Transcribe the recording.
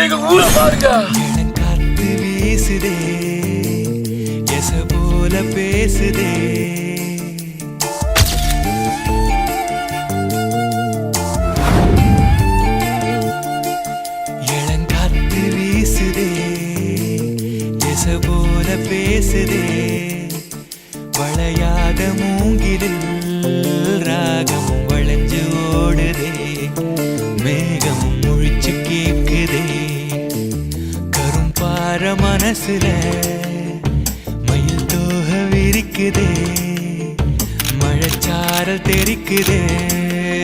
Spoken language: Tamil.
எங்க ஊரை பாருங்க. காத்து வீசுதே எச போல பேசுதே. இளங்காத்து வீசுதே எச போல பேசுதே. வளையாத மூங்கிலில் ராகம் வளைஞ்சு ஓடுதே. மேகம் முழிச்சு கேக்குதே. கரும்பார மனசுல மயில் தோக விரிக்குதே. மழைச்சாரல் தெரிக்குதே.